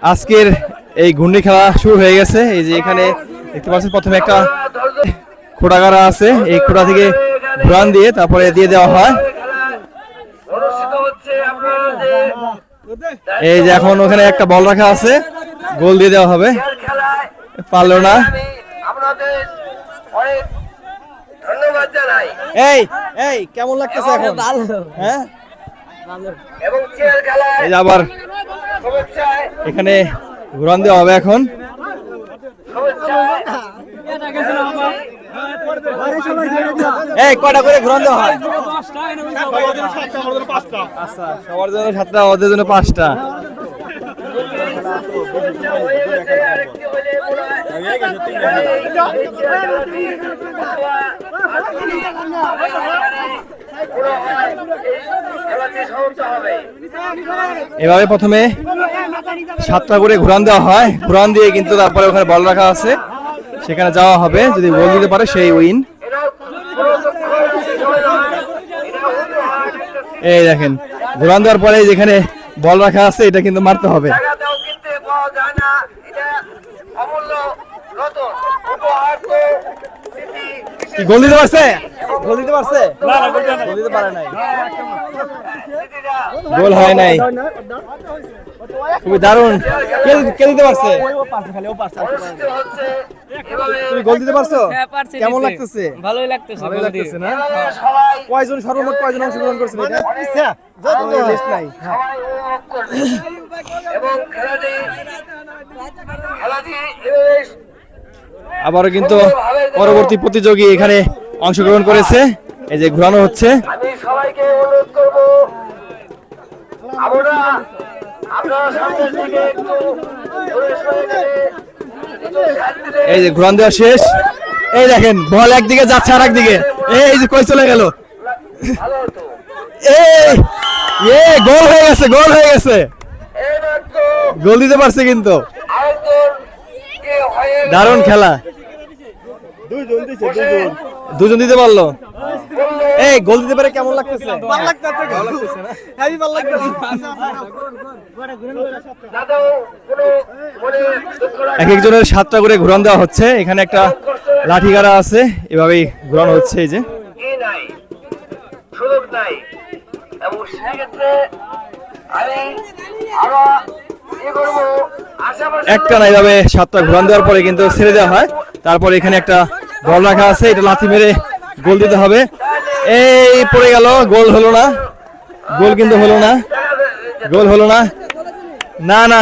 আজকের এই ঘূর্ণি খেলা শুরু হয়ে গেছে। এই যে এখানে দেখতে পাচ্ছেন প্রথমে একটা খোঁড়াগাড়া আছে, এই খোঁড়া থেকে ঘুরান দিয়ে তারপরে দিয়ে দেওয়া হয়। এই যে এখন ওখানে একটা বল রাখা আছে, গোল দিয়ে দেওয়া হবে, পারলো না। এই এই কেমন লাগতেছে এখন? হ্যাঁ, এই যে আবার এখানে ঘুরান দেওয়া হবে এখন। এই কয়টা করে ঘুরান দেওয়া হয়? আচ্ছা, সবার জন্য 7টা, ওদের জন্য 5টা। এভাবে প্রথমে 7টা করে ঘুরান দেওয়া হয়, ঘুরান দিয়ে কিন্তু তারপরে ওখানে বল রাখা আছে, সেখানে যাওয়া হবে। যদি গোল দিতে পারে সেই উইন। এই দেখেন ঘুরান দেওয়ার পরে যেখানে বল রাখা আছে এটা কিন্তু মারতে হবে। গোল দিতে পারছে? গোল দিতে পারছে? গোল দিতে পারে নাই, গোল হয় নাই। খুবই দারুণ। কে দিতে পারছে? তুমি গোল দিতে পারছো? কেমন লাগতেছে? ভালোই লাগতেছে। ভালোই লাগতেছে না? কয়জন, সর্বমোট কয়জন অংশগ্রহণ করছেন এটা? লিস্ট নাই। আবারও কিন্তু পরবর্তী প্রতিযোগী এখানে অংশগ্রহণ করেছে। এই যে ঘোরানো হচ্ছে। আমি সবাইকে অনুরোধ করব, আপনারা সামনের দিকে একটু এই যে ঘোরান দেওয়া শেষ। এই দেখেন বল একদিকে যাচ্ছে আর একদিকে, এই যে কই চলে গেল। এই গোল হয়ে গেছে, গোল হয়ে গেছে, গোল দিতে পারছে কিন্তু। দারুণ খেলা, দুজন দিতে পারলো। এই গোল দিতে পারে কেমন লাগতেছে? ভালো লাগতেছে, ভালো লাগতেছে না? হেভি ভালো লাগতেছে। এক একজনের 7টা করে ঘুরান দেওয়া হচ্ছে। এখানে একটা লাঠি গাড়া আছে, এভাবেই ঘুরানো হচ্ছে। এই যে সুযোগ নাই, এবং সেক্ষেত্রে আমি আরো একটা না, এইভাবে 7টা ঘুরান দেওয়ার পরে কিন্তু ছেড়ে দেওয়া হয়। তারপরে এখানে একটা বল রাখা আছে, এটা লাথি মেরে গোল দিতে হবে। এই পড়ে গেল, গোল হলো না, গোল কিন্তু হলো না, গোল হলো না, না না।